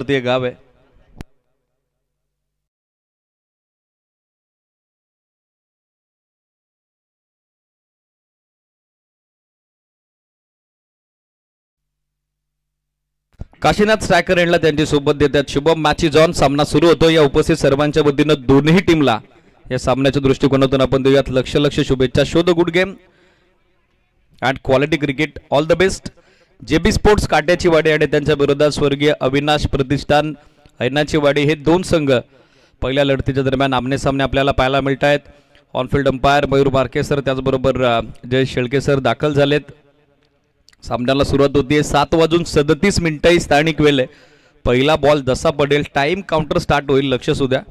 मैदानावरती हे गाव आहे. काशीनाथ स्ट्रायकर यांना त्यांची सोबत देतात शुभम मॅचेस ऑन. सामना सुरू होतो. या उपस्थित सर्वांच्या वतीनं दोन्ही टीमला या सामन्याच्या दृष्टिकोनातून आपण देऊयात लक्ष शुभेच्छा. Show the good game and quality cricket. All the best. JB sports काट्याची वाडी आणि त्यांच्या विरोधात स्वर्गीय अविनाश प्रतिष्ठान ऐनाची वाडी हे दोन संघ पहिल्या लढतीच्या दरम्यान आमने सामने आपल्याला पाहायला मिळत आहेत. ऑनफिल्ड अंपायर मयूर बारके सर त्याचबरोबर जय शेळके सर दाखल झालेत. सामन्याला सुरुवात होती. 7:37 स्थानिक वेळ आहे. पहिला बॉल जसा पडेल टाइम काउंटर स्टार्ट होईल. लक्ष असू द्या.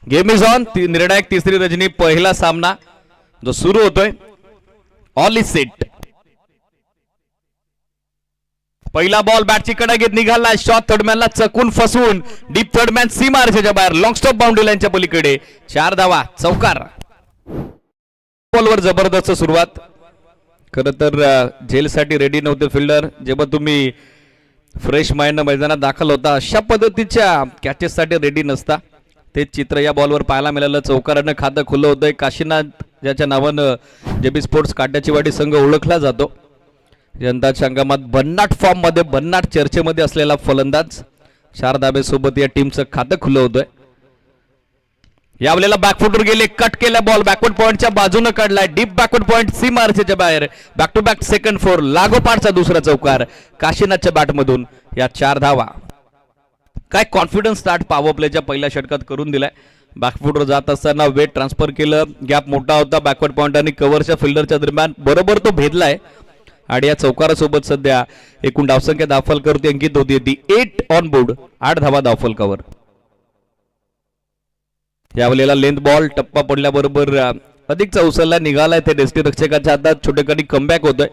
Game is on. निर्णायक तिसरी रजनी. पहिला सामना जो सुरू होतोय. All is set. पहिला बॉल बॅटची कडा घेत निघाला. शॉट थर्डमॅनला चकून फसवून डीप थर्डमॅन सी मार्चच्या बाहेर लॉंग स्टॉप बाउंड्री लाईनच्या पलीकडे 4 धावा. चौकार. बॉलवर जबरदस्त सुरुवात. खरं तर झेलसाठी रेडी नव्हते फिल्डर. जेव्हा तुम्ही फ्रेश माइंड मैदानात दाखल होता अशा पद्धतीच्या कॅचेससाठी रेडी नसता. ते चित्र या बॉलवर पाहायला मिळालं. चौकारानं खातं खुलं होतंय. काशीनाथ ज्याच्या नावानं जेबी स्पोर्ट्स काट्याची वाडी संघ ओळखला जातो. यंदाच्या हंगामात भन्नाट फॉर्म मध्ये भन्नाट चर्चेमध्ये असलेला फलंदाज 4 धाब्यासोबत या टीमचं खातं खुलं होतंय. यावेळेला बॅकफुटवर गेले. कट केला बॉल. बॅकवर्ड पॉइंटच्या बाजूने काढलाय. डीप बॅकवर्ड पॉइंट सी मार्चच्या बाहेर. Back to back second four. लागोपाठचा दुसरा चौकार काशीनाथच्या बॅटमधून. या 4 धावा. काय कॉन्फिडन्स स्टार्ट पॉवर प्लेच्या पहिल्या षटकात करून दिलाय. बॅकफुटवर जात असताना वेट ट्रान्सफर केलं. गॅप मोठा होता. बॅकवर्ड पॉइंट आणि कव्हरच्या फिल्डरच्या दरम्यान बरोबर तो भेदलाय. आणि या चौकारासोबत सध्या एकूण धावसंख्या धावफलकावरती अंकित होती ती 8 ऑन बोर्ड. 8 धावा धावफलकावर. यावेळेला लेंथ बॉल टप्पा पडल्याबरोबर अधिकचा उचलला निघालाय. ते डेस्टिरक्षकाच्या हातात छोटेखानी कमबॅक होतोय.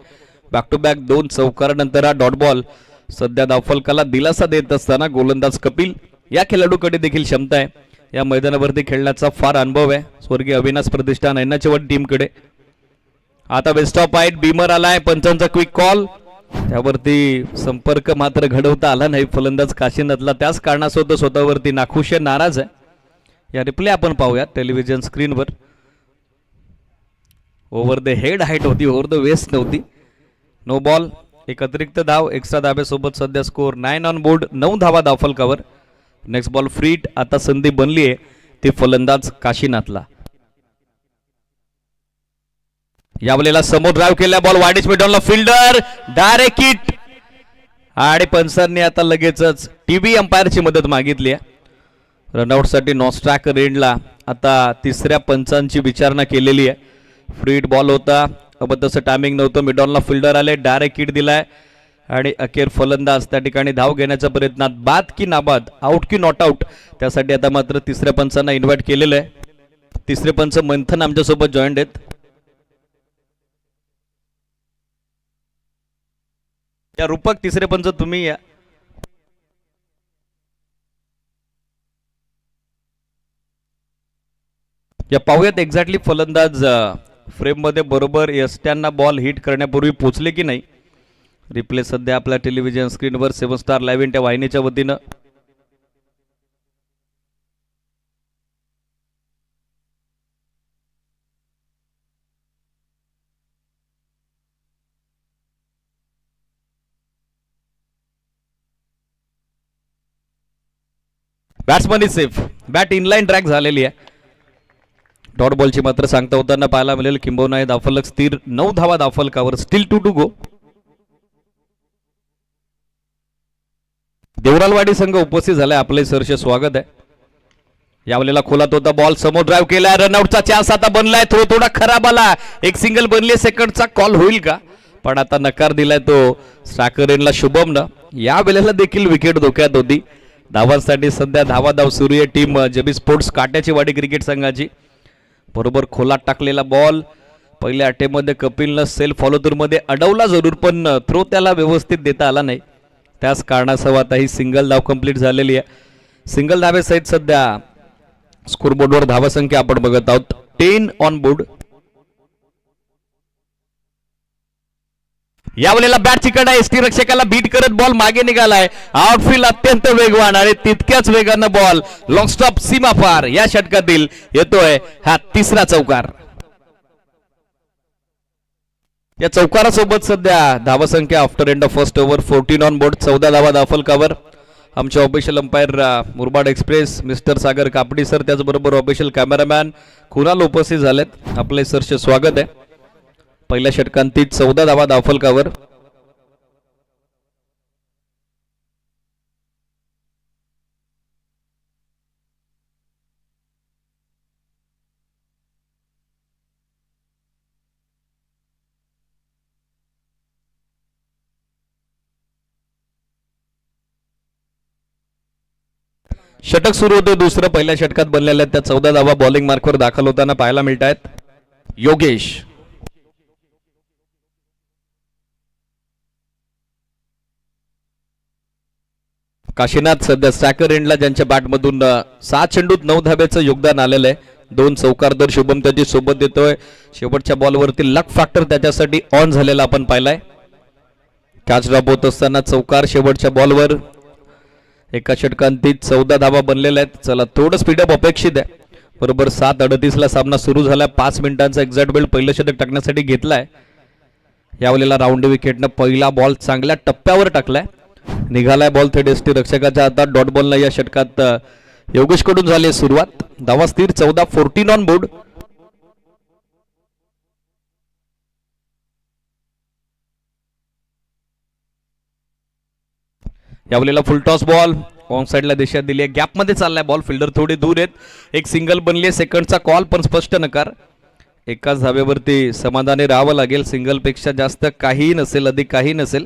बॅक टू बॅक 2 चौकारानंतर हा डॉट बॉल सध्या धावफलकाला दिलासा देत असताना गोलंदाज कपिल या खेळाडूकडे देखील क्षमता आहे. या मैदानावरती खेळण्याचा फार अनुभव आहे स्वर्गीय अविनाश प्रतिष्ठान ऐनाची वाडी टीमकडे. आता वेस्ट ऑफ हाईट बीमर आलाय. पंचांचा क्विक कॉल. त्यावरती संपर्क मात्र घडवता आला नाही फलंदाज काशीनाथला. त्याच कारणास्तव स्वतःवरती नाखुश नाराज आहे. या रिप्ले आपण पाहूया टेलिव्हिजन स्क्रीनवर. ओव्हर द हेड हाईट होती. ओव्हर द वेस्ट नव्हती. No ball. एक अतिरिक्त धाव. एक्स्ट्रा धाब्यासोबत सध्या स्कोर 9 ऑन बोर्ड. 9 धावा धावफलकावर. Next ball फ्रीट. आता संधी बनली आहे ती फलंदाज काशीनाथला. यावेळेला समोर ड्राइव्ह केला बॉल वाईडच मिडॉनला. Fielder direct hit. आणि पंचांनी आता लगेचच टीव्ही अंपायरची मदत मागितली आहे. रनआउट साठी नॉस्ट्रॅक रेंडला आता तिसऱ्या पंचांची विचारणा केलेली आहे. फ्रीट बॉल होता. अब तसं टायमिंग नव्हतं. मिडॉनला फिल्डर आले. डायरेक्ट हिट दिलाय. आणि अखेर फलंदाज त्या ठिकाणी धाव घेण्याच्या प्रयत्नात बाद की नाबाद, आउट की नॉट आउट, त्यासाठी आता मात्र तिसऱ्या पंचांना इन्व्हाइट केलेलं आहे. तिसरे पंच मंथन आमच्यासोबत जॉईंट आहेत. या रूपक तिसरे पंच तुम्ही या. पाहूयात एक्झॅक्टली फलंदाज फ्रेम मध्ये बरोबर यष्ट्यांना बॉल हिट करण्यापूर्वी पोचले की नाही. रिप्ले सध्या आपल्या टेलिव्हिजन स्क्रीनवर 7 स्टार लाईव्ह इंडिया वाहिनीच्या वतीनं. Batsman is safe. Bat inline track झालेली आहे. डॉट बॉलची मात्र सांगता होताना पाहायला मिळेल. किंबहुना हे धावफलक स्थिर 9 धावा धावफलकावर. स्टील 2 टू गो. देवरालवाडी संघ उपस्थित झालाय. आपले सरसे स्वागत आहे. यावेळेला खोलात होता बॉल. समोर ड्राइव्ह केला. रनआउटचा चान्स आता बनलाय. थोडा खराब आला. एक सिंगल बनली. सेकंडचा कॉल होईल का, पण आता नकार दिलाय तो स्ट्रायकरला शुभमनं. या वेळेला देखील विकेट धोक्यात होती. धावांसाठी सध्या धावाधाव सुरू आहे टीम जेबी स्पोर्ट्स काट्याची वाडी क्रिकेट संघाची. बरोबर खोलात टाकलेला बॉल पहिल्या अटेमध्ये कपिलनं सेल्फ फॉलो थ्रू मध्ये अडवला जरूर, पण थ्रो त्याला व्यवस्थित देता आला नाही. त्याच कारणासह आता ही सिंगल धाव कंप्लीट झालेली आहे. सिंगल धावेसहित सध्या स्कोरबोर्डवर धावसंख्या आपण बघत आहोत 10 ऑन बोर्ड. यावेळेला बॅट चिकट एसटी रक्षकाला बीट करत बॉल मागे निघालाय. आउटफील्ड अत्यंत वेगवान आणि तितक्याच वेगानं बॉल लॉंग स्टॉप सीमा पार या षटकातील येतोय हा तिसरा चौकार. या चौकारासोबत सध्या धावसंख्या after end of first over 14 on board. 14 धावा धावफलकावर. आमचे official umpire Murbad express mister Sagar Kapdi sir, त्याचबरोबर ऑफिशियल कॅमेरामॅन कुणाल उपस्थित झालेत. आपले सरचे स्वागत आहे. पहिल्या षटकांती 14 धावा धावफलकावर. षटक सुरू होते दुसरं. पहिल्या षटकात बनलेल्या त्या 14 धावा बॉलिंग मार्कवर दाखल होताना पाहायला मिळत आहेत. योगेश, काशीनाथ सध्या स्टॅकर एंडला, ज्यांच्या बॅटमधून 7 चेंडूत 9 धाब्याचं योगदान आलेलं आहे. 2 चौकार तर शुभम त्याची सोबत देतोय. शेवटच्या बॉलवरती लक फॅक्टर त्याच्यासाठी ऑन झालेला आपण पाहिलाय. कॅच ड्रॉप होत असताना चौकार शेवटच्या बॉलवर. एका षटकांती 14 धावा बनलेल्या आहेत. चला थोडं स्पीडअप अपेक्षित आहे. बरोबर 7:38 ला सामना सुरू झाला. 5 मिनिटांचा एक्झॅक्ट वेळ पहिलं षटक टाकण्यासाठी घेतलाय. यावेळेला राऊंड विकेटनं पहिला बॉल चांगल्या टप्प्यावर टाकलाय. निघालाय बॉल थेट एसटी रक्षकाच्या हातात. डॉट बॉलला या षटकात योगेश कडून झाली सुरुवात. धावा स्थिर 14, 14 ऑन बोर्ड. यावेळेला फुल टॉस बॉल ऑन साइडला दिशा दिली आहे. गॅप मध्ये चाललाय बॉल. फिल्डर थोडे दूर आहेत. एक सिंगल बनली आहे. सेकंडचा कॉल पण स्पष्ट नकार. एकाच धाब्यावरती समाधानी राहावं लागेल. सिंगल पेक्षा जास्त काहीही नसेल, अधिक काही नसेल.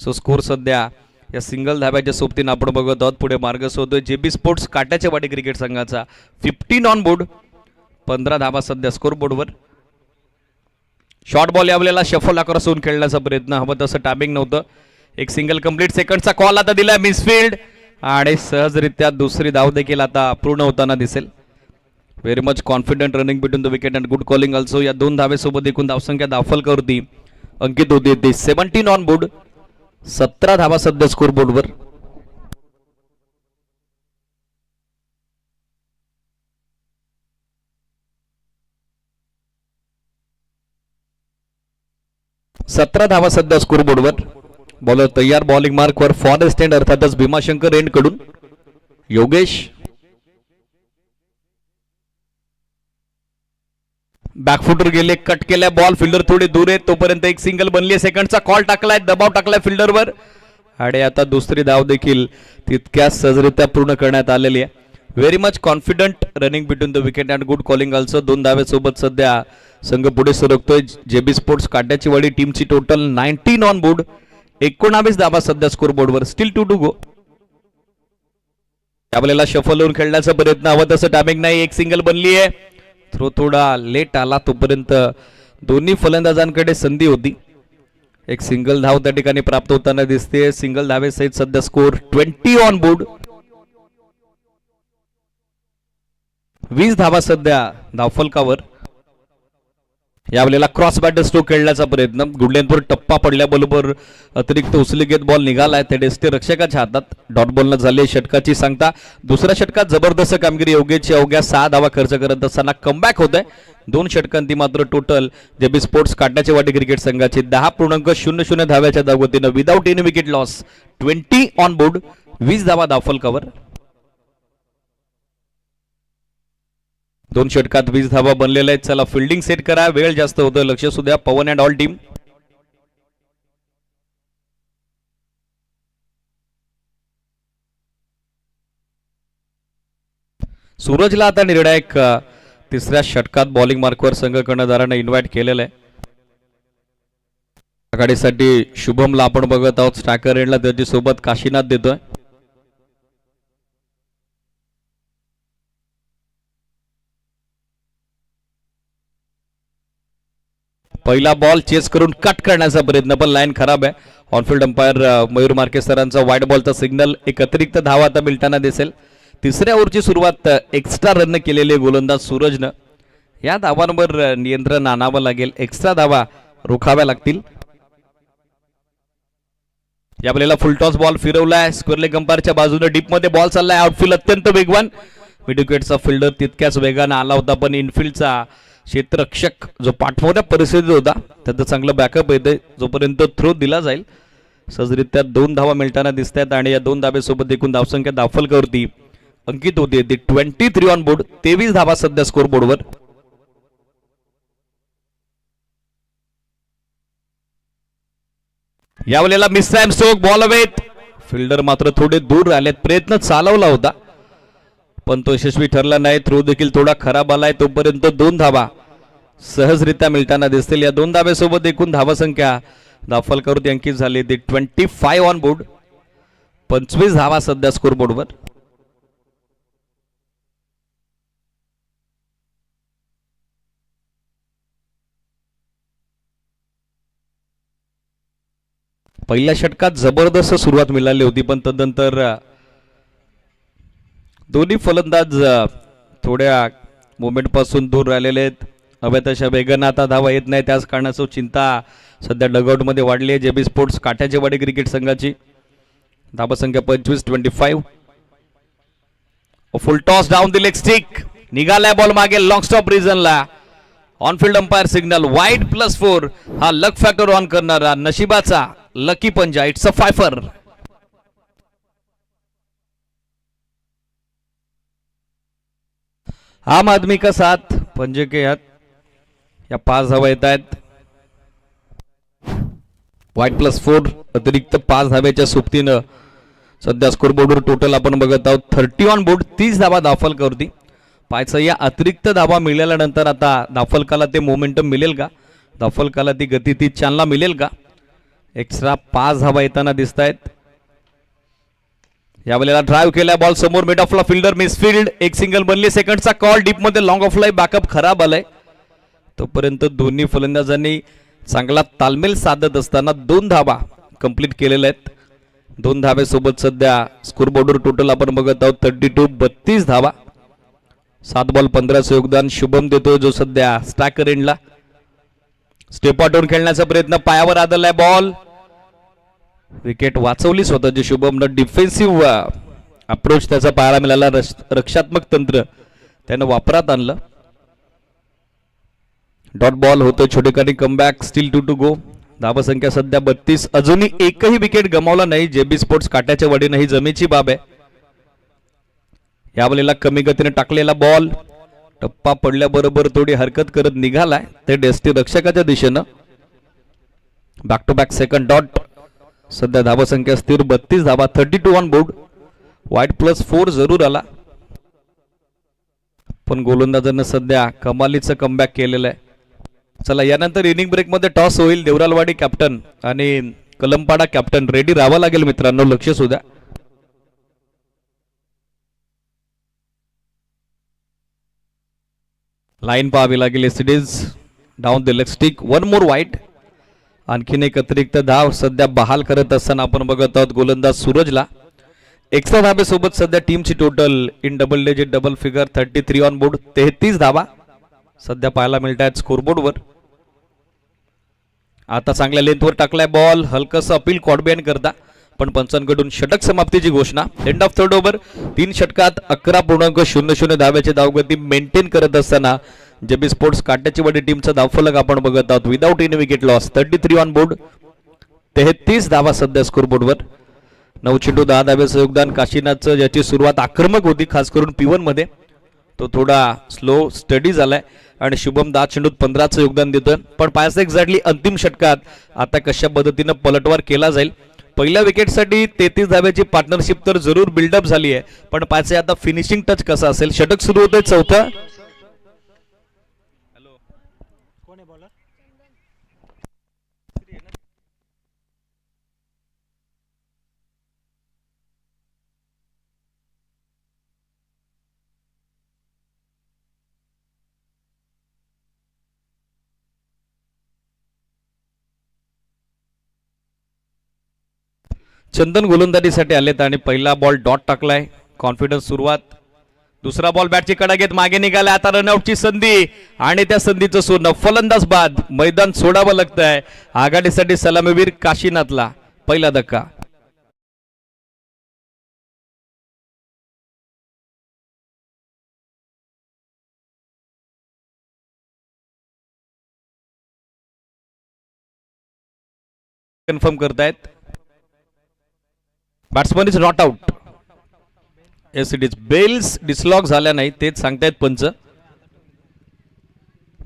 सो स्कोर सध्या या सिंगल धाब्याच्या सोबतीनं आपण बघत आहोत. पुढे मार्ग शोधतोय जेबी स्पोर्ट्स काट्याच्या वाडी क्रिकेट संघाचा. 15 ऑन बोर्ड. 15 धाबा सध्या स्कोर बोर्डवर. शॉर्ट बॉल यावेळेला शफल आकारास होऊन खेळण्याचा प्रयत्न. हवं तसं टायमिंग नव्हतं. एक सिंगल कंप्लीट. सेकंडचा कॉल आता दिलाय मिसफील्ड आणि सहजरित्या दुसरी धाव देखील आता पूर्ण होताना दिसेल. Very much confident running between the wicket and good calling also. या 2 धावेसोबत एकूण धावसंख्या धावफलकावरती अंकित होती ती 17 ऑन बोर्ड. 17 धावा सध्या स्कोर बोर्डवर. धावा सध्या स्कोर बोर्डवर. बॉलर तयार बॉलिंग मार्कवर. फॉरेस्ट एंड अर्थातच भीमाशंकर एंड कडून योगेश. बॅकफुटर गेले. कट केल्या बॉल. फिल्डर थोडे दूर आहेत. तोपर्यंत एक सिंगल बनली आहे. सेकंडचा कॉल टाकलाय. दबाव टाकलाय फिल्डरवर आणि आता दुसरी धाव देखील तितक्याच सहजरित्या पूर्ण करण्यात आलेली आहे. Very much confident running between the wicket and good calling also. 2 धावेसोबत सध्या संघ पुढे सरकतोय. जेबी स्पोर्ट्स काट्याची वाडी टीमची टोटल 19 ऑन बोर्ड. 19 धावा सध्या स्कोर बोर्डवर. Still 2 to go. यावेळेला शफल होऊन खेळण्याचा प्रयत्न. हवं तसं टायमिंग नाही. एक सिंगल बनली आहे. थ्रो थोडा लेट आला. तोपर्यंत दोन्ही फलंदाजांकडे संधी होती. एक सिंगल धाव त्या ठिकाणी प्राप्त होताना दिसते. सिंगल धावेसहित सध्या स्कोर 20 ऑन बोर्ड. 20 धावा सध्या धावफलकावर. यावेळेला क्रॉस बॅटर स्ट्रोक खेळण्याचा प्रयत्न. गुडलेनपूर टप्पा पडल्याबरोबर अतिरिक्त उचली घेत बॉल निघालाय. ते डेस्टी रक्षकाच्या हातात. डॉट बॉलनं झाली षटकाची सांगता. दुसऱ्या षटकात जबरदस्त कामगिरी योगेशची. अवघ्या 6 धावा खर्च करत असताना कमबॅक होत आहे. 2 षटकांती मात्र टोटल जेबी स्पोर्ट्स काट्याची वाडी क्रिकेट संघाची 10.00 धाव्याच्या धावगतीनं without any wicket loss 20 on board. 20 धावा धावफलकावर. 2 षटकात 20 धावा बनलेल्या आहेत. चला फिल्डिंग सेट करा. वेळ जास्त होतोय. लक्ष असू द्या. पवन अँड ऑल टीम. सूरजला आता निर्णायक तिसऱ्या षटकात बॉलिंग मार्कवर संघ कर्णधाराने इन्व्हाइट केलेलं आहे. आघाडीसाठी शुभमला आपण बघत आहोत. स्ट्रायकर एंडला त्याची सोबत काशीनाथ देतोय. पहिला बॉल चेस करून कट करण्याचा प्रयत्न पण लाईन खराब आहे. ऑनफिल्ड अंपायर मयूर मार्के सरांचा वाईड बॉलचा सिग्नल. एक अतिरिक्त धावा आता मिळताना दिसेल. तिसऱ्या ओव्हरची सुरुवात एक्स्ट्रा रन केलेले गोलंदाज सूरजनं. या धावांवर नियंत्रण आणावं लागेल, एक्स्ट्रा धावा रोखाव्या लागतील. या वेळेला फुलटॉस बॉल फिरवलाय स्क्वेअर लेग अंपायरच्या बाजूने. डीप मध्ये बॉल चाललाय. आउटफील्ड अत्यंत वेगवान. मिडविकेटचा फिल्डर तितक्याच वेगानं आला होता, पण इनफिल्डचा क्षेत्ररक्षक जो पाठवण्या परिस्थितीत होता त्याचं चांगलं बॅकअप येते. जोपर्यंत थ्रो दिला जाईल सहजरित्या 2 धावा मिळताना दिसत आहेत आणि या 2 धाबेसोबत एकूण धावसंख्या दाफलकरती अंकित होते ती 23 ऑन बोर्ड. 23 धावा सध्या स्कोर बोर्डवर. या वेळेला मिस टाइम स्ट्रोक बॉल अवेत. फिल्डर मात्र थोडे दूर राहिलेत. प्रयत्न चालवला होता पण तो यशस्वी ठरला नाही. थ्रो देखील थोडा खराब आलाय. तोपर्यंत 2 धावा सहजरित्या मिळताना दिसतील. या 2 धाब्यासोबत एकूण धावसंख्या दाफलकरती अंकित झाली ती 25 ऑन बोर्ड. 25 धावा सध्या स्कोर बोर्डवर. पहिल्या षटकात जबरदस्त सुरुवात मिळाली होती, पण तदनंतर दोन्ही फलंदाज थोड्या मोमेंट पासून दूर राहिलेले आहेत. हव्या तशा वेगानं आता धावा येत नाही, त्याच कारणाचं चिंता सध्या डगआउट मध्ये वाढली आहे जेबी स्पोर्ट्स काट्याचेवाडी क्रिकेट संघाची. धावसंख्या 25-25. Full toss down the leg stick. निघालाय बॉल मागे लॉंग स्टॉप रिजनला. On field umpire signal wide +4. हा लक फॅक्टर ऑन करणारा नशिबाचा लकी पंजा. It's a fifer. आम आदमी का साथ पंजे के हाथ. या 5 धावा येत आहेत. वाईड +4 अतिरिक्त 5 धाब्याच्या सोबतीनं सध्या स्कोर बोर्डवर टोटल आपण बघत आहोत 30 ऑन बोर्ड. 30 धावा दाफलकरती. पाहायचं या अतिरिक्त धावा मिळाल्यानंतर आता दाफलकाला ते मोमेंटम मिळेल का, दाफलकाला ती गती ती चालना मिळेल का. एक्स्ट्रा 5 धावा येताना दिसत आहेत. यावेळेला ड्राईव्ह केला बॉल समोर मिड ऑफला फिल्डर मिसफिल्ड. एक सिंगल बनली. सेकंडचा कॉल. डीप मध्ये लॉंग ऑफला बॅकअप खराब आलाय. तोपर्यंत दोन्ही फलंदाजांनी चांगला तालमेल साधत असताना 2 धावा कंप्लीट केलेल्या आहेत. 2 धाब्यासोबत सध्या स्कोर बोर्डवर टोटल आपण बघत आहोत 32 धावा. 7 बॉल 15चं योगदान शुभम देतोय, जो सध्या स्ट्रायकर एंडला. स्टेप आउटवर खेळण्याचा प्रयत्न. पायावर आदळलाय बॉल. विकेट वाचवली स्वतःची शुभमनं. डिफेन्सिव्ह अप्रोच त्याचा पाहायला मिळाला. रक्षात्मक तंत्र त्यानं वापरात आणलं. डॉट बॉल होतो छोटेखानी कमबॅक. स्टील 2 टू गो. धावसंख्या सध्या 32. अजूनही एकही विकेट गमावला नाही जेबी स्पोर्ट्स काट्याच्या वाडीनं. ही जमेची बाब आहे. यावेळेला कमी गतीने टाकलेला बॉल टप्पा पडल्याबरोबर थोडी हरकत करत निघालाय ते डेस्टी रक्षकाच्या दिशेनं. Back to back second dot. सध्या धावसंख्या स्थिर 32 धावा. 32 ऑन बोर्ड. वाईड +4 जरूर आला, पण गोलंदाजांना सध्या कमालीचं कमबॅक केलेलं आहे. चला यानंतर इनिंग ब्रेक मध्ये टॉस होईल. देवरालवाडी कॅप्टन आणि कलमपाडा कॅप्टन रेडी राहावं लागेल मित्रांनो, लक्ष सुद्धा. लाईन पाहावी लागेल. एसडीज down the leg stick. 1 more wide. आणखीन एक अतिरिक्त धाव सध्या बहाल करत असताना आपण बघत आहोत गोलंदाज सूरजला. एक्स्ट्रा धाब्यासोबत सध्या टीमची total in double digit double figure 33 on board. 33 धावा सध्या पाहायला मिळत आहेत स्कोरबोर्डवर. आता चांगल्या लेंथवर टाकलाय बॉल. हलकस अपील कॉडबॅन करता, पण पंचांकडून षटक समाप्तीची घोषणा. End of third over. 3 षटकात 11.00 धाव्याची धावगती मेंटेन करत असताना जेबी स्पोर्ट्स काट्याची वाडी टीमचा धावफलक आपण बघत आहोत. Without any wicket loss. 33 on board. 33 धावा सध्या स्कोरबोर्डवर. 9 चेंडू 10 धाव्याचं योगदान. काशीनाथचं ज्याची सुरुवात आक्रमक होती खास करून P1 मध्ये, तो थोडा स्लो स्टडी झालाय आणि शुभम 10 चेंडूत 15चं योगदान देतोय. पण पाहायचं एक्झॅक्टली अंतिम षटकात आता कशा पद्धतीनं पलटवार केला जाईल. पहिल्या विकेटसाठी 33 धाव्याची पार्टनरशिप तर जरूर बिल्डअप झाली आहे, पण पाहायचं आता फिनिशिंग टच कसा असेल. षटक सुरू होतोय 4थं. चंदन गोलंदाजीसाठी आलेत आणि पहिला बॉल डॉट टाकलाय. कॉन्फिडन्स सुरुवात. दुसरा बॉल बॅटची कडा घेत मागे निघाला. आता रनआउटची संधी आणि त्या संधीचं सोनं. फलंदाज बाद. मैदान सोडावं लागतंय. आघाडीसाठी सलामीवीर काशीनाथला पहिला धक्का. कन्फर्म करतायत. Batsman is not out. Yes it is. Bails dislodge झाल्या नाही तेच सांगतायत पंच.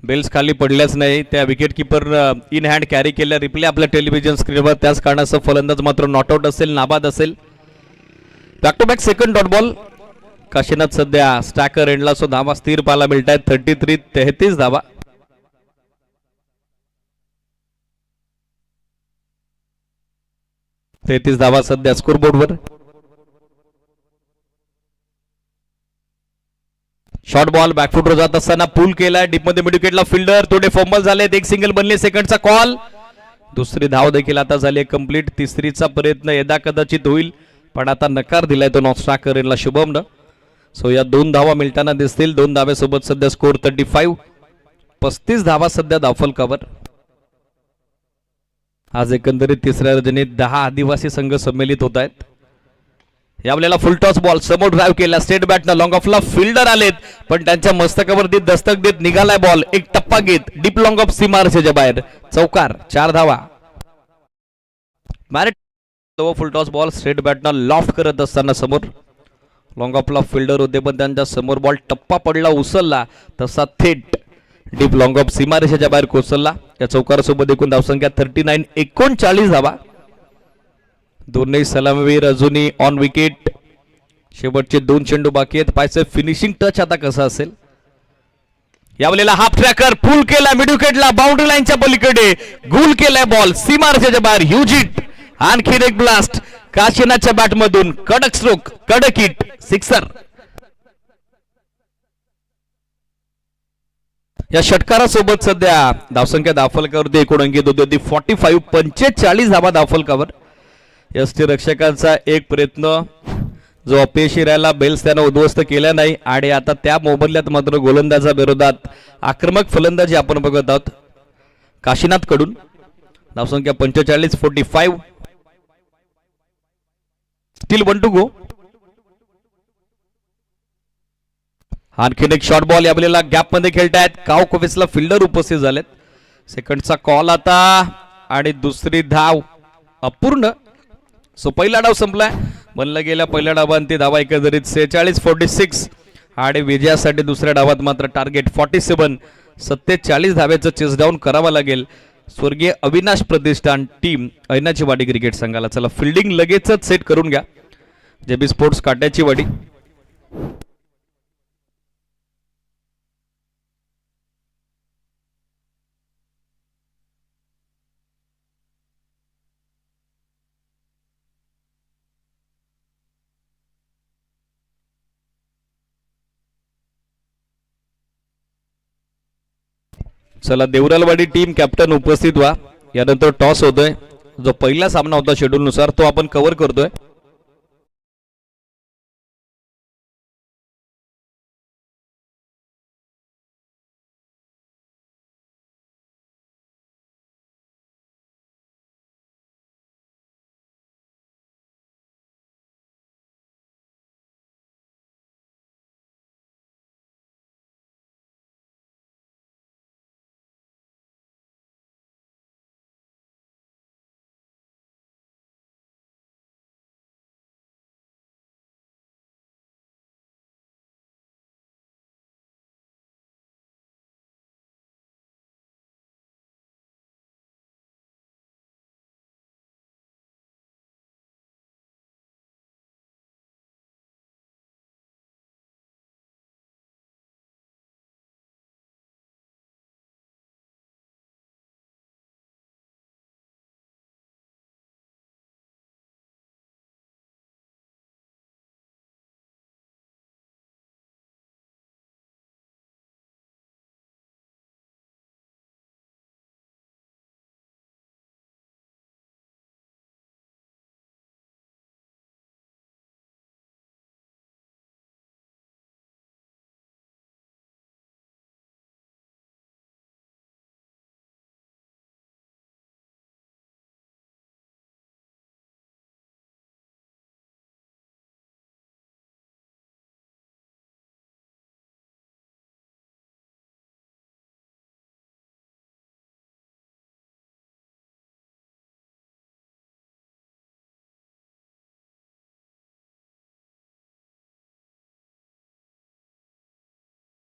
बेल्स खाली पडल्याच नाही. त्या wicket keeper in hand carry केल्या. रिप्ले आपल्या टेलिव्हिजन स्क्रीनवर. त्याच कारणासह फलंदाज मात्र नॉट आउट असेल, नाबाद असेल. Back to back second dot ball. Kashinath सध्या स्टॅकर एंडला सो धावा स्थिर पाहायला मिळत आहेत. 33 धावा. धावा सध्या स्कोरबोर्डवर. शॉर्ट बॉल बॅकफुटवर जात असताना पूल केलाय. डीप मध्ये मिडविकेटला फिल्डर. थोडे फंबल झालेत. एक सिंगल बनले. सेकंडचा कॉल. दुसरी धाव देखील आता झाली कंप्लीट. तिसरीचा प्रयत्न यदा कदाचित होईल पण आता नकार दिलाय तो नॉन स्ट्रायकर यांना शुभमनं. सो या 2 धावा मिळताना दिसतील. 2 धावेसोबत सध्या स्कोर 35. 35 धावा सध्या धावफलकावर. आज एकंदरीत तिसऱ्या रजनीत 10 आदिवासी संघ सम्मिलित होत आहेत. यावेळेला फुल टॉस बॉल समोर ड्राईव्ह केला. स्टेट बॅटनं लॉंग ऑफला फिल्डर आलेत पण त्यांच्या मस्तकावरती दस्तक देत निघालाय बॉल. एक टप्पा घेत डीप लॉंग ऑफ सीमारेषेच्या बाहेर. चौकार. 4 धावा. मॅरेट फुल टॉस बॉल स्ट्रेट बॅटनं लॉफ्ट करत असताना समोर लॉंग ऑफला फिल्डर होते पण त्यांच्या समोर बॉल टप्पा पडला, उचलला तसा थेट डीप लॉंग ऑफ सीमारेषेच्या बाहेर कोसळला. या चौकारासोबत एकूण धावसंख्या 39. 39 धावा. दोन्ही सलामीवीर अजूनही ऑन विकेट. शेवटचे 2 चेंडू बाकी आहेत. पाहायचं फिनिशिंग टच आता कसा असेल. यावेळेला हाफ ट्रॅकर पुल केला मिडविकेटला. बाउंड्री लाईनच्या पलीकडे गुल केलाय बॉल सीमारेषेच्या बाहेर. Huge hit. आणखीन एक ब्लास्ट काशीनाथच्या बॅटमधून. कडक स्ट्रोक, कडक हिट, सिक्सर. या षटकारासोबत सध्या धावसंख्या धावफलकावरती एकूण अंकित होती होती 45. 45 धावा धावफलकावर. यष्टी रक्षकांचा एक प्रयत्न जो अपयशी राहिला. बेल्स त्यानं उद्ध्वस्त केला नाही आणि आता त्या मोबदल्यात मात्र गोलंदाजा विरोधात आक्रमक फलंदाजी आपण बघत आहोत काशीनाथ कडून. धावसंख्या 45. 45. Still 1 to go. आणखीन एक शॉर्ट बॉल यावेळेला गॅप मध्ये खेळतायत. काव कोविसला फिल्डर उपस्थित झालेत. सेकंडचा कॉल आता आणि दुसरी धाव अपूर्ण. सो पहिला डाव संपलाय. बनला गेल्या पहिल्या डावांती धावा एकंदरीत 46. 46 आणि विजयासाठी दुसऱ्या डावात मात्र टार्गेट 47. 47 धावेचं चेस डाऊन करावं लागेल स्वर्गीय अविनाश प्रतिष्ठान टीम ऐनाची वाडी क्रिकेट संघाला. चला फिल्डिंग लगेचच सेट करून घ्या. जेबी स्पोर्ट्स काट्याची वाडी. चला देवरालवाडी टीम कॅप्टन उपस्थित व्हा. यानंतर टॉस होतोय. जो पहिला सामना होता शेड्यूल नुसार तो आपण कव्हर करतोय.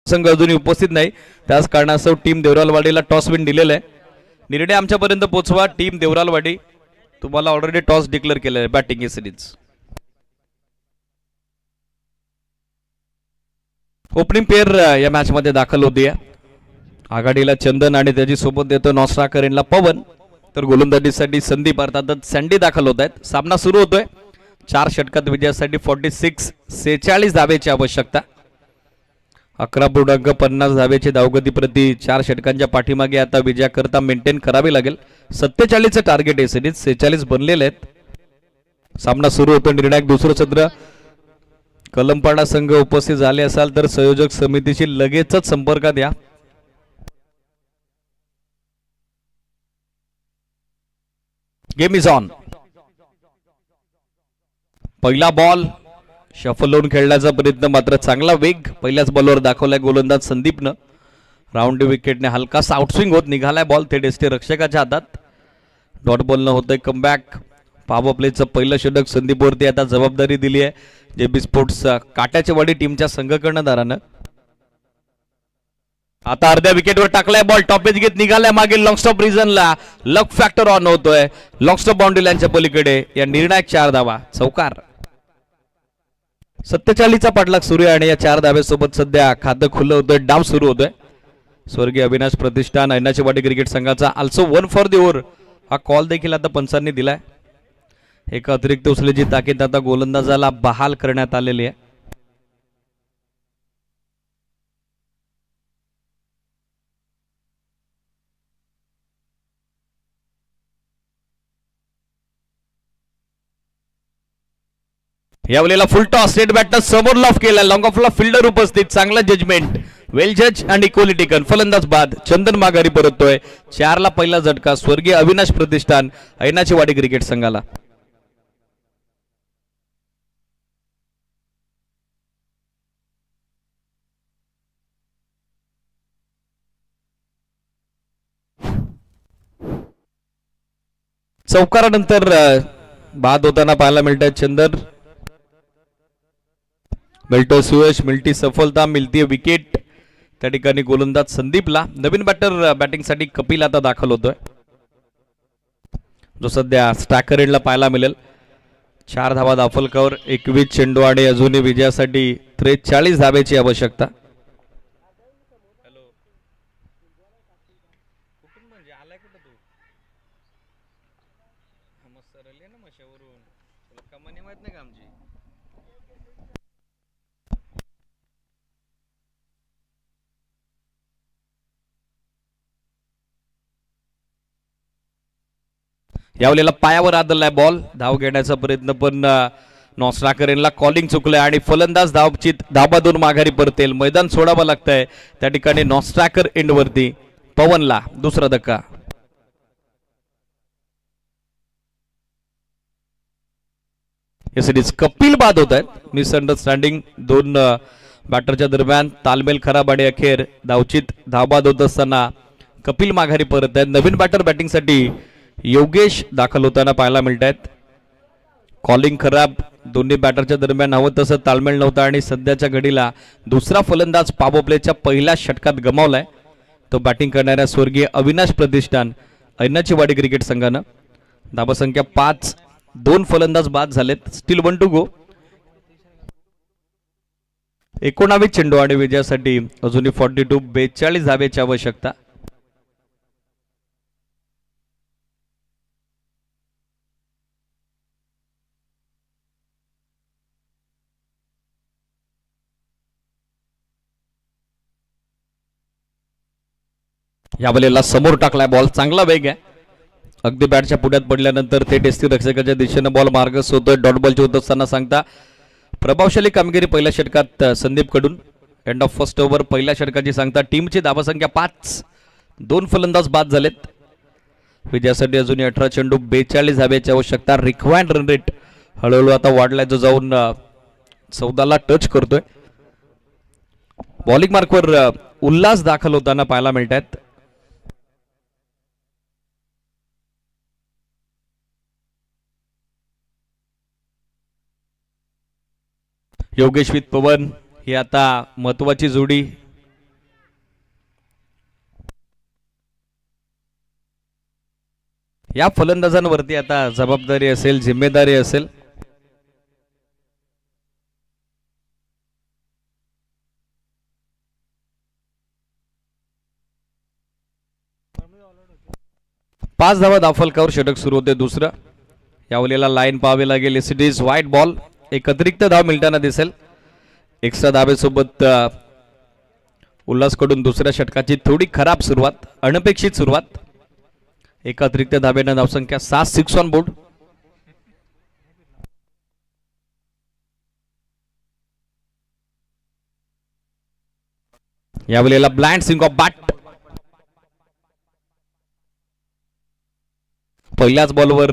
संघ अजूनही उपस्थित नाही, त्याच कारणास्तव टीम देवरालवाडीला टॉस विन दिलेला आहे. निर्णय आमच्यापर्यंत पोहोचवा. टीम देवरालवाडी, तुम्हाला ऑलरेडी टॉस डिक्लेअर केलेला आहे. बॅटिंग ही सिरीज. ओपनिंग पेअर या मॅच मध्ये दाखल होती. आघाडीला चंदन आणि त्याची सोबत देतो नॉस्ट्रा करेनला पवन, तर गोलंदाजीसाठी संदीप अर्थातच सँडी दाखल होत आहेत. सामना सुरू होतोय. 4 षटकात विजयासाठी 46 धावेची आवश्यकता. 11.50 धावेची धावगती प्रति 4 षटकांच्या पाठीमागे आता विजयाकरता मेंटेन करावी लागेल. 47चं टार्गेट आहे सिरीज. 46 बनलेले आहेत. सामना सुरू होतो. निर्णायक दुसरं सत्र. कलमपाडा संघ उपस्थित झाले असाल तर संयोजक समितीशी लगेचच संपर्कात या. Game is on. पहिला बॉल शफल होऊन खेळण्याचा प्रयत्न, मात्र चांगला वेग पहिल्याच बॉलवर दाखवलाय गोलंदाज संदीपनं. राऊंड विकेटने हलकासा आउटस्विंग होत निघालाय बॉल थेट एसटी रक्षकाच्या हातात. डॉट बॉलनं होतंय कमबॅक. पॉवर प्लेचं पहिलं षटक संदीपवरती आता जबाबदारी दिली आहे जेबी स्पोर्ट्स काट्याच्या वाडी टीमच्या संघ कर्णधारानं. आता अर्ध्या विकेटवर टाकलाय बॉल. टॉपेज घेत निघालाय मागे लॉंग स्टॉप रिजनला. लक फॅक्टर ऑन होतोय. लॉंग स्टॉप बाउंड्री लाईनच्या पलीकडे या निर्णायक 4 धावा. चौकार. 47चा पाठलाग सुरू आहे आणि या 4 धाव्यासोबत सध्या खातं खुलं होतंय. डाव सुरू होतोय. स्वर्गीय अविनाश प्रतिष्ठान ऐनाची वाडी क्रिकेट संघाचा आल्सो 1 फॉर द ओव्हर हा कॉल देखील आता पंचांनी दिलाय. एक अतिरिक्त उचलेची ताकीद आता गोलंदाजाला बहाल करण्यात आलेली आहे. यावेळेला फुल टॉस. सेट बॅटर समोर लॉफ केला. लॉंग ऑफला फिल्डर उपस्थित. चांगला जजमेंट. वेल जज अँड इक्वलिटी टेकन. फलंदाज बाद. चंदन माघारी परततोय. 4 ला पहिला झटका स्वर्गीय अविनाश प्रतिष्ठान ऐनाची वाडी क्रिकेट संघाला. चौकारानंतर बाद होताना पाहायला मिळतंय. चंदन मिळतो सुयश, मिळती सफलता, मिळतीये विकेट. त्या ठिकाणी गोलंदाज संदीपला. नवीन बॅटर बॅटिंगसाठी कपिल आता दाखल होतोय, जो सध्या स्टॅकर एंडला पाहायला मिळेल. 4 धावा दाफलकावर 21 चेंडू आणि अजूनही विजयासाठी 43 धावेची आवश्यकता. यावेळेला पायावर आदळलाय बॉल. धाव घेण्याचा प्रयत्न पण नॉस्ट्रा करेनला कॉलिंग चुकलंय आणि फलंदाज धावचित धाबा 2 माघारी परतेल. मैदान सोडावं लागतंय त्या ठिकाणी नॉस्ट्राकर एंड वरती. पवनला दुसरा धक्का. या सिरीज कपिल बाद होत आहेत. मिसअंडरस्टँडिंग 2 बॅटरच्या दरम्यान तालमेल खराब आणि अखेर धावचित धावबाद होत असताना कपिल माघारी परत आहेत. नवीन बॅटर बॅटिंगसाठी योगेश दाखल होताना पाहायला मिळत आहेत. कॉलिंग खराब. दोन्ही बॅटरच्या दरम्यान हवं तसं ताळमेळ नव्हता आणि सध्याच्या घडीला दुसरा फलंदाज पॉवर प्लेच्या पहिल्या षटकात गमावलाय. तो बॅटिंग करणाऱ्या स्वर्गीय अविनाश प्रतिष्ठान ऐनाची वाडी क्रिकेट संघानं. धावसंख्या 5. 2 फलंदाज बाद झालेत. स्टील 1 टू गो. 19 चेंडू आणि विजयासाठी अजूनही 42 धावेची आवश्यकता. यावेळेला समोर टाकलाय बॉल. चांगला वेग आहे. अगदी बॅटच्या पुढ्यात पडल्यानंतर ते टेस्टी रक्षकाच्या दिशेने बॉल मार्गस्थ होतोय. डॉट बॉलची होत असताना सांगता प्रभावशाली कामगिरी पहिल्या षटकात संदीप कडून. एंड ऑफ फर्स्ट ओव्हर पहिल्या षटकाची सांगता. टीमची धावसंख्या 5. 2 फलंदाज बाद झालेत. विजयासाठी अजून 18 चेंडू 42 धावेची आवश्यकता. रिक्वायर्ड रन रेट हळूहळू आता वाढलाय, जो जाऊन 14ला टच करतोय. बॉलिंग मार्कवर उल्हास दाखल होताना पाहायला मिळत आहेत. योगेश विथ पवन ही आता महत्वाची जोडी या फलंदाजांवरती आता जबाबदारी असेल, जिम्मेदारी असेल. पाच धावा दाफलकावर षटक सुरू होते दुसरं. यावेळेला लाईन पाहावी लागेल. It is white ball. एक अतिरिक्त धाव मिळताना दिसेल. एक्स्ट्रा धावेसोबत उल्हासकडून दुसऱ्या षटकाची थोडी खराब सुरुवात, अनपेक्षित सुरुवात. एक अतिरिक्त धावेनं धावसंख्या 7, 6 ऑन बोर्ड. यावेळेला ब्लाइंड स्विंग ऑफ बॅट. पहिल्याच बॉलवर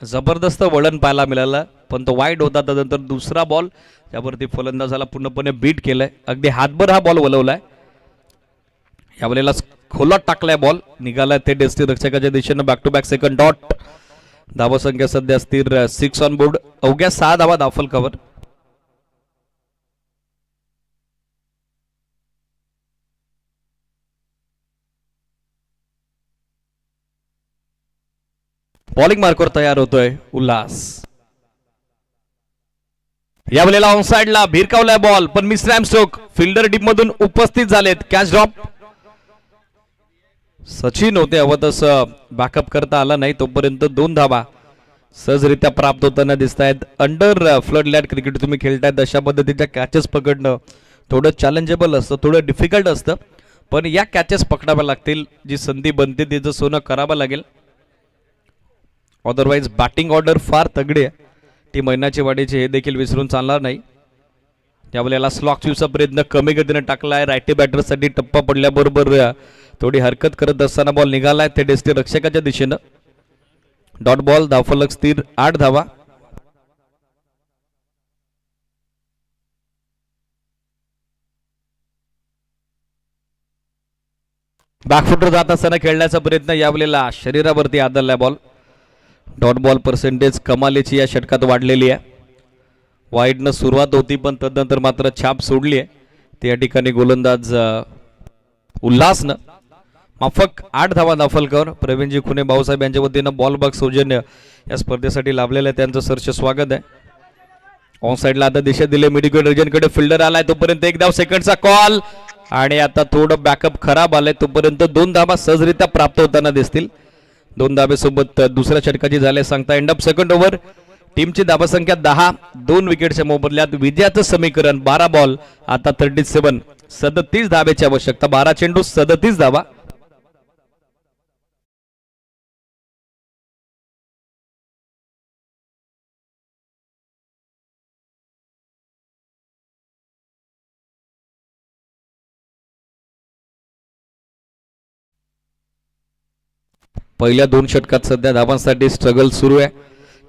जबरदस्त वळण पाहायला मिळालं, पण तो वाईड होता. त्यानंतर दुसरा बॉल त्यावरती फलंदाजाला पूर्णपणे बीट केलंय. अगदी हातभर हा बॉल वलवलाय. यावेळेला खोलात टाकलाय बॉल, निघालाय ते डेस्टी रक्षकाच्या दिशेनं. Back to back second dot. धावसंख्या सध्या स्थिर 6 ऑन बोर्ड. अवघ्या 6 धावा दाफल कव्हर. बॉलिंग मार्कवर तयार होतोय उल्हास. यावेळेला ऑनसाइडला भिरकावलाय बॉल, पण miss RAM stroke. Fielder deep मधून उपस्थित झालेत. Catch drop. सचिन होते, हवं तसं बॅकअप करता आला नाही. तोपर्यंत 2 धावा सहजरित्या प्राप्त होताना दिसत आहेत. अंडर फ्लड लॅट क्रिकेट तुम्ही खेळतायत, अशा पद्धतीच्या कॅचेस पकडणं थोडं चॅलेंजेबल असतं, थोडं डिफिकल्ट असतं. पण या कॅचेस पकडाव्या लागतील. जी संधी बनते तिचं सोनं करावं लागेल. अदरवाईज बॅटिंग ऑर्डर फार तगडी आहे. टीम मैनाची वाडीचे हे देखील विसरून चालणार नाही. त्यावेळेला स्लॉक स्वीपचा प्रयत्न कमी गतीने टाकलाय. रायटी बॅटरसाठी टप्पा पडल्याबरोबर थोडी हरकत करत असताना बॉल निघालाय ते डेस्टी रक्षकाच्या दिशेनं. Dot ball. धावफलक स्थिर 8 धावा. बॅकफुटर जात असताना खेळण्याचा प्रयत्न. यावेळेला शरीरावरती आदळलाय बॉल. डॉट बॉल पर्सेंटेज कमालीची या षटकात वाढलेली आहे. वाईडनं सुरुवात होती, पण तदनंतर मात्र छाप सोडली आहे. त्या ठिकाणी गोलंदाज उल्हासनं. माफक 8 धावा दाफलकर. प्रवीणजी खुने भाऊसाहेब यांच्या वतीनं बॉल बॉक्स सौजन्य या स्पर्धेसाठी लाभलेलं आहे. त्यांचं सरचे स्वागत आहे. ऑन साईडला आता दिशा दिले मिडविकेट रीजनकडे. फिल्डर आलाय तोपर्यंत 1 धाव. सेकंडचा कॉल आणि आता थोडं बॅकअप खराब आलंय. तोपर्यंत 2 धावा सहजरित्या प्राप्त होताना दिसतील. 2 धावेसोबत दुसऱ्या षटकाची झाले सांगता. End of second over. टीमची धावसंख्या 10. 2 विकेटच्या मोबदल्यात विजयाचं समीकरण 12 बॉल आता 37. 37 धावेची आवश्यकता. 12 चेंडू 37 धावा. पहिल्या 2 षटकात सध्या धावांसाठी स्ट्रगल सुरू आहे.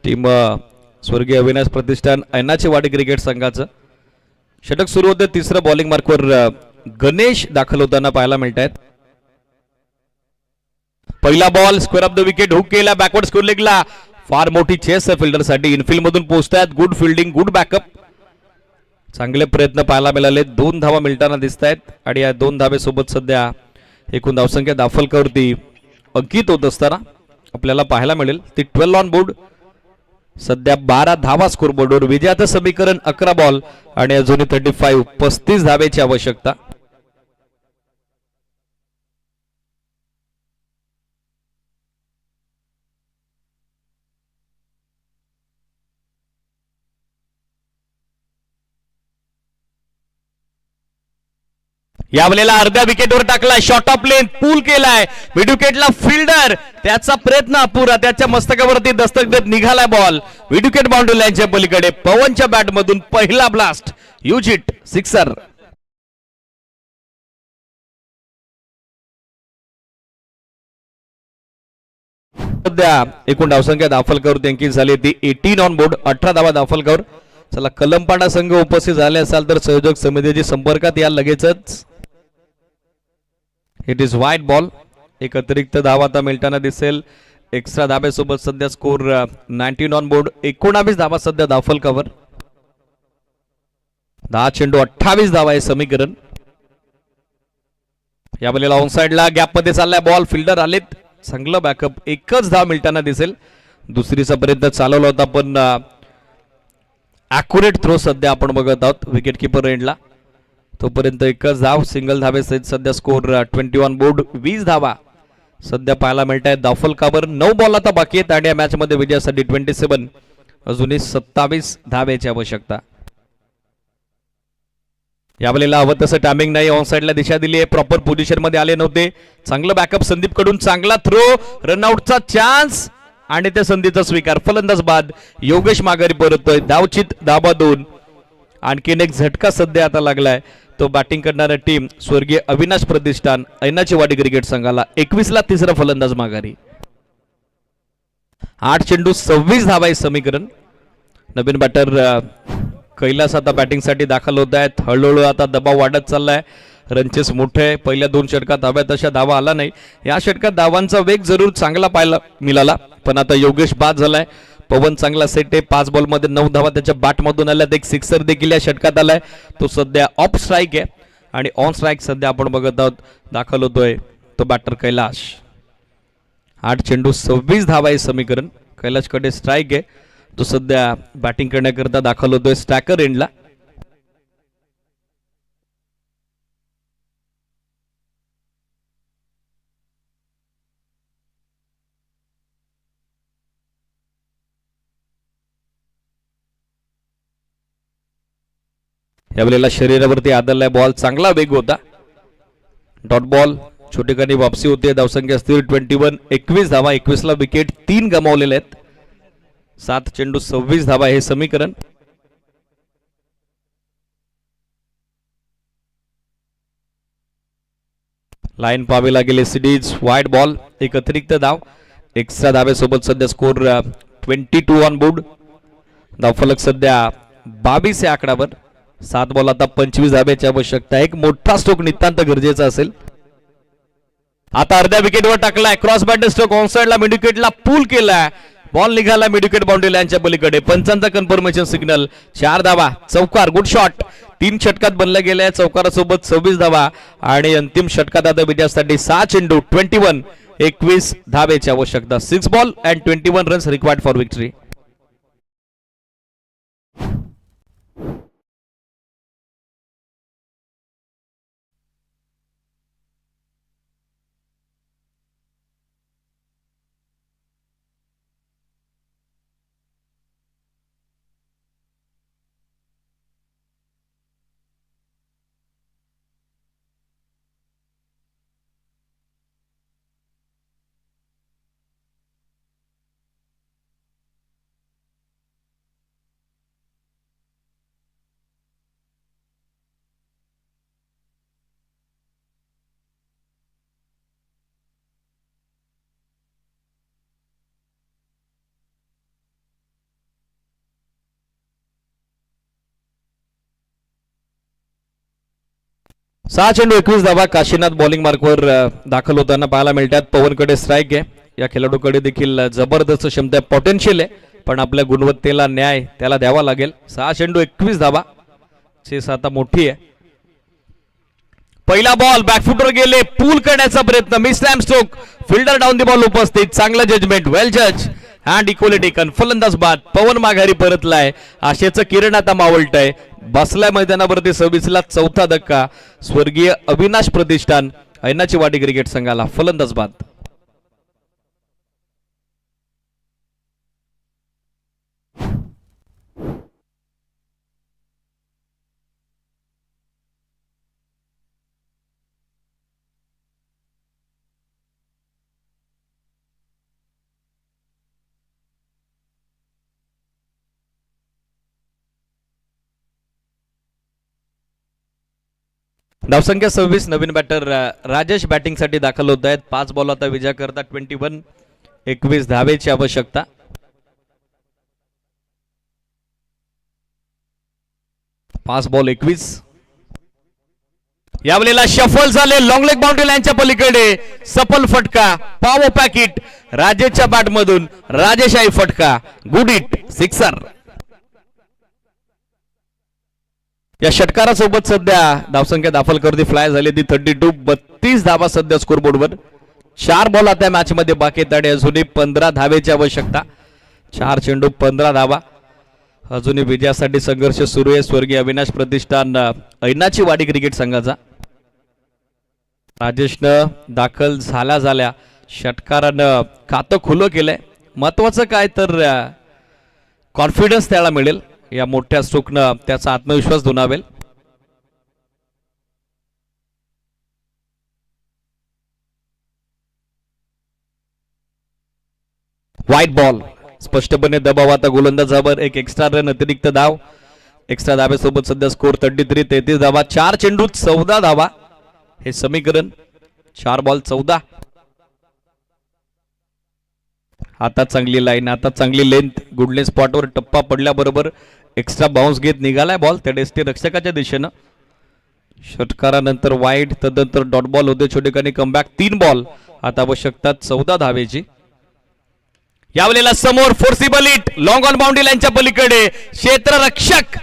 टीम स्वर्गीय अविनाश प्रतिष्ठान ऐनाची वाडी क्रिकेट संघाचं. षटक सुरू होते. तिसरं बॉलिंग मार्कवर गणेश दाखल होताना पाहायला मिळत आहेत. पहिला ball square off the wicket. Hook केला बॅकवर्ड स्कोर लेगला. फार मोठी चेस आहे फिल्डरसाठी. इनफिल्ड मधून पोहोचतायत. Good fielding, good backup. चांगले प्रयत्न पाहायला मिळाले. 2 धावा मिळताना दिसत आहेत. आणि या 2 धावेसोबत सध्या एकूण धावसंख्या दाफलकावरती अंकित होत असताना आपल्याला पाहायला मिळेल ती 12 ऑन बोर्ड. सध्या 12 धावा स्कोर बोर्डवर. विजयाचं समीकरण 11 बॉल आणि अजूनही 35 धावेची आवश्यकता. यावेळेला अर्ध्या विकेटवर टाकलाय. शॉर्ट ऑफ लेन पूल केलाय. मिड विकेटला फिल्डर. त्याचा प्रयत्न अपुरा. त्याच्या मस्तकावरती दस्तक देत निघालाय बॉल. मिड विकेट बाउंड्री लाईनच्या पलीकडे. पवनच्या बॅट मधून पहिला ब्लास्ट. Huge hit, sixer. सध्या एकूण धावसंख्या दाफलकर अंकित झाली ती 18 ऑन बोर्ड. 18 धावा दाफलकर. चला, कलमपाडा संघ उपस्थित झाले असाल तर संयोजक समितीची संपर्कात या लगेचच. It is white ball. एक अतिरिक्त धाव आता मिळताना दिसेल. एक्स्ट्रा धाब्यासोबत सध्या स्कोर 19 ऑन बोर्ड. 19 धावा सध्या दाफल कव्हर. 10 चेंडू 28 धावा आहे समीकरण. यावेळेला ऑन साइडला गॅप मध्ये चाललाय बॉल. फिल्डर आलेत. चांगलं बॅकअप, एकच धाव मिळताना दिसेल. दुसरीचा पर्यंत चालवला होता पण ॲक्युरेट थ्रो सध्या आपण बघत आहोत विकेट किपर एंडला. तोपर्यंत एकच धाव, सिंगल धावेसहित सध्या स्कोर 21 बोर्ड, 20 धावा सध्या पाहायला मिळत आहेत. दाफलकावर 9 बॉल आता बाकी आहेत आणि या मॅच मध्ये विजयासाठी 27 अजूनही 27 धावेची आवश्यकता. यावेळेला हवं तसं टायमिंग नाही, ऑन साईडला दिशा दिली आहे, प्रॉपर पोझिशन मध्ये आले नव्हते. चांगलं बॅकअप संदीप कडून, चांगला थ्रो, रनआउटचा चान्स आणि त्या संधीचा स्वीकार. फलंदाज बाद, योगेश माघारी परततोय, धावचित धाबा 2. आणखीन एक झटका सध्या आता लागलाय, तो बॅटिंग करणारा टीम स्वर्गीय अविनाश प्रतिष्ठान ऐनाची वाडी क्रिकेट संघाला. 21 ला तिसरा फलंदाज माघारी. 8 चेंडू 26 धावा आहे समीकरण. नवीन बॅटर कैलास आता बॅटिंग साठी दाखल होत आहेत. हळूहळू आता दबाव वाढत चाललाय, रनचेस मोठे. पहिल्या 2 षटकात हव्यात तशा धावा आला नाही, या षटकात धावांचा वेग जरूर चांगला पाहायला मिळाला. पण आता योगेश बाद झालाय, पवन चांगला सेट आहे. 5 बॉल मध्ये 9 धावा त्याच्या बॅटमधून आल्यात. एक सिक्सर देखील या षटकात आलाय, तो सध्या ऑफ स्ट्राईक आहे. आणि ऑन स्ट्राईक सध्या आपण बघत आहोत, दाखल होतोय तो बॅटर कैलाश. 8 चेंडू 26 धावा आहे समीकरण. कैलाशकडे स्ट्राईक आहे, तो सध्या बॅटिंग करण्याकरता दाखल होतोय स्टॅकर एंडला. यावेळेला शरीरावरती आदळलाय बॉल, चांगला वेग होता. डॉट बॉल, छोटेखानी वापसी होते. धावसंख्या स्थिर 21, 21 धावा, 21 ला विकेट, 3 गमावलेले आहेत. 7 चेंडू 26 धावा हे समीकरण. लाईन पाहावी लागेल सिडीज, वाईड बॉल, एक अतिरिक्त धाव, एक्स्ट्रा धावेसोबत सध्या स्कोर 22 ऑन बोर्ड. धावफलक सध्या 22 या आकड्यावर. 7 बॉल आता 25 धाब्याची आवश्यकता. एक मोठा स्ट्रोक नितांत गरजेचा असेल. आता अर्ध्या विकेटवर टाकलाय, क्रॉस बॅटर स्ट्रोक, ऑन साइडला मिड विकेटला पूल केलाय, बॉल निघाला मिड विकेट बाउंड्री लाईनच्या पलीकडे. पंचांचा कन्फर्मेशन सिग्नल. 4 धावा, चौकार, गुड शॉट. 3 षटकात बनला गेलाय, चौकारासोबत 26 धावा आणि अंतिम षटकात आता विजयासाठी 6 चेंडू 21, 21 धावेची आवश्यकता. 6 ball and 21 runs required for victory. सहा चेंडू 21 धावा. काशीनाथ बॉलिंग मार्कवर दाखल होताना पाहायला मिळतात. पवनकडे स्ट्राईक आहे. या खेळाडूकडे देखील जबरदस्त क्षमता, पोटेन्शियल आहे, पण आपल्या गुणवत्तेला न्याय त्याला द्यावा लागेल. 6 चेंडू 21 धावा, चेस आता मोठी आहे. पहिला बॉल बॅकफुटवर गेले, पूल करण्याचा प्रयत्न, miss time stroke, fielder down the ball उपस्थित, चांगलं जजमेंट, वेल जज, हँड इक्वली टेकन. फलंदाज बाद, पवन माघारी परतलाय. आशेचं किरण आता मावळतंय. बसलाय मैदानावरती 26 ला चौथा धक्का. स्वर्गीय अविनाश प्रतिष्ठान ऐनाची वाडी क्रिकेट संघाला. फलंदाज बाद. धावसंख्या 26. नवीन बॅटर राजेश बॅटिंग साठी दाखल होत आहेत. 5 बॉल आता विजय करता 21, 21 धावेची आवश्यकता. पाच बॉल 21. यावेळेला शफल झाले, लॉंग लेग बाउंड्री लाईनच्या पलीकडे सफल फटका, पावो पॅकेट राजेशच्या बॅट मधून, राजेशाही फटका, गुड हिट, सिक्सर. या षटकारासोबत सध्या धावसंख्या दाखल करते फ्लाय झाली ती 32, 32 धावा सध्या स्कोरबोर्डवर. 4 बॉल आता मॅच मध्ये बाकी आहेत आणि अजूनही 15 धावेची आवश्यकता. 4 चेंडू 15 धावा. अजूनही विजयासाठी संघर्ष सुरू आहे स्वर्गीय अविनाश प्रतिष्ठान ऐनाची वाडी क्रिकेट संघाचा. राजेशनं दाखल झाल्या षटकारानं खातं खुलं केलंय. महत्वाचं काय तर कॉन्फिडन्स त्याला मिळेल. या मोठ्या स्ट्रोकनं त्याचा आत्मविश्वास दुणावेल. व्हाईट बॉल स्पष्टपणे दबाव आता गोलंदाजावर. एक एक्स्ट्रा रन अतिरिक्त धाव. एक्स्ट्रा धाब्यासोबत सध्या स्कोर 33 33 धावा. 4 चेंडूत 14 धावा हे समीकरण. 4 बॉल 14. आता चांगली लाईन, आता चांगली लेंथ. गुडले स्पॉटवर टप्पा पडल्याबरोबर एक्स्ट्रा बाउन्स घेत निघालाय बॉल त्या डेस्टी रक्षकाच्या दिशेनं. षटकारानंतर वाईड, तदनंतर डॉट बॉल होते छोटेखानी कमबॅक. 3 बॉल आता आवश्यकता 14 धावेची. यावेळेला समोर forcible hit long on boundary लाईनच्या पलीकडे क्षेत्ररक्षक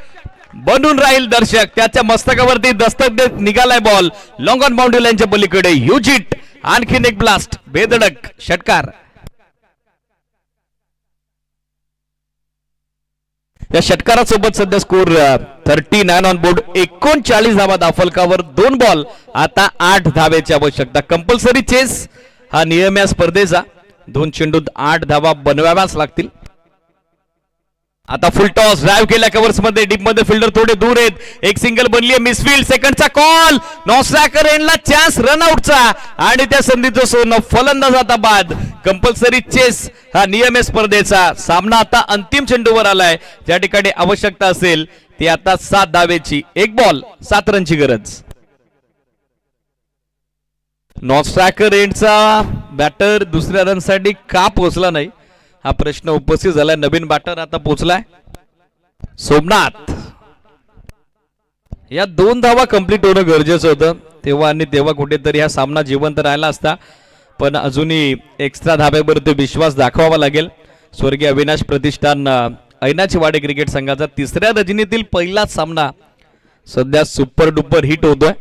बनून राहील दर्शक. त्याच्या मस्तकावरती दस्तक देत निघालाय बॉल लॉंग ऑन बाउंड्री लाईनच्या पलीकडे. ह्यूज हिट, आणखीन एक ब्लास्ट, बेधडक षटकार. या षटकारासोबत सध्या स्कोर 39 ऑन बोर्ड. 39 धावा दाफलकावर. 2 बॉल आता 8 धावेची आवश्यकता. कंपल्सरी चेस हा नियम या स्पर्धेचा. 2 चेंडूत 8 धावा बनवाव्याच लागतील. आता फुल टॉस ड्राइव्ह केल्या कव्हर्स मध्ये. डीप मध्ये फिल्डर थोडे दूर आहेत. एक सिंगल बनली आहे. मिसफील्ड. सेकंडचा कॉल. नॉस्ट्रॅकर एंडला चान्स रनआउटचा आणि त्या संधीचं सोनं फलंदाज आता बाद. कंपल्सरी चेस हा नियम स्पर्धेचा. सामना आता अंतिम चेंडूवर आलाय. ज्या ठिकाणी आवश्यकता असेल ती आता 7 धावेची. 1 बॉल 7 रनची गरज. नॉस्ट्रॅकर एंडचा बॅटर दुसऱ्या रनसाठी का पोहोचला नाही हा प्रश्न उपस्थित झालाय. नवीन बॅटर आता पोहोचलाय सोमनाथ. या 2 धावा कंप्लीट होणं गरजेचं होतं तेव्हा आणि तेव्हा कुठेतरी हा सामना जिवंत राहिला असता. पण अजूनही एक्स्ट्रा धाब्यावरती विश्वास दाखवावा लागेल. स्वर्गीय अविनाश प्रतिष्ठान ऐनाची वाडी क्रिकेट संघाचा 3ऱ्या रजनीतील पहिला सामना सध्या सुपर डुपर हिट होतोय.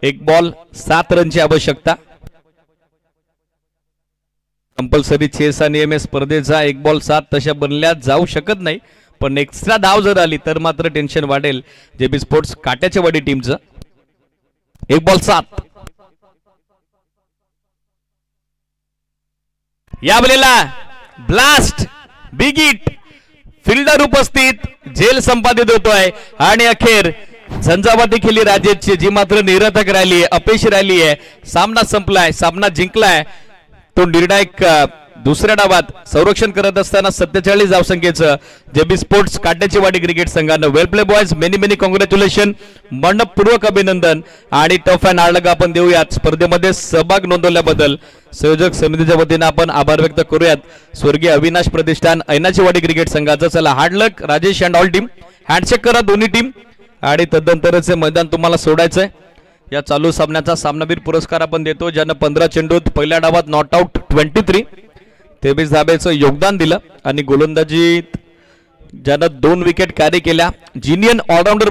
1 बॉल 7 रनची आवश्यकता. कंपल्सरी चेस हा नियम स्पर्धेचा. 1 बॉल 7 तशा बनल्या जाऊ शकत नाही. पण एक्स्ट्रा धाव जर आली तर मात्र टेन्शन वाढेल जेबी स्पोर्ट्स काट्याच्या वाडी टीमचं. 1 बॉल 7. यावेळेला ब्लास्ट, बिग हिट, फिल्डर उपस्थित, झेल संपादित होतोय आणि अखेर झंझावाती खेळली राजेशची जी मात्र निरर्थक राहिली, अपयशी राहिली आहे. सामना संपलाय, सामना जिंकलाय. तो निर्णायक दुसऱ्या डावात संरक्षण करत असताना 47 धावसंख्येचं जेबी स्पोर्ट्स काट्याची वाडी क्रिकेट संघानं. वेल प्ले बॉयज, मेनी कॉंग्रॅच्युलेशन, मनपूर्वक अभिनंदन आणि टफ अँड हार्ड आपण देऊयात. स्पर्धेमध्ये सहभाग नोंदवल्याबद्दल संयोजक समितीच्या वतीनं आपण आभार व्यक्त करूयात. स्वर्गीय अविनाश प्रतिष्ठान ऐनाची वाडी क्रिकेट संघाचं. चला hard luck Rajesh and all team. Handshake करा दोन्ही टीम आणि तदनंतरचे मैदान तुम्हाला सोडायचंय. या चालू सामन्याचा सामनावीर पुरस्कार आपण देतो ज्यानं 15 चेंडूत पहिल्या डावात नॉट आउट 23 23 धाब्याचं योगदान दिलं आणि गोलंदाजीत ज्यानं 2 विकेट कॅरी केल्या. जिनियन ऑलराऊंडर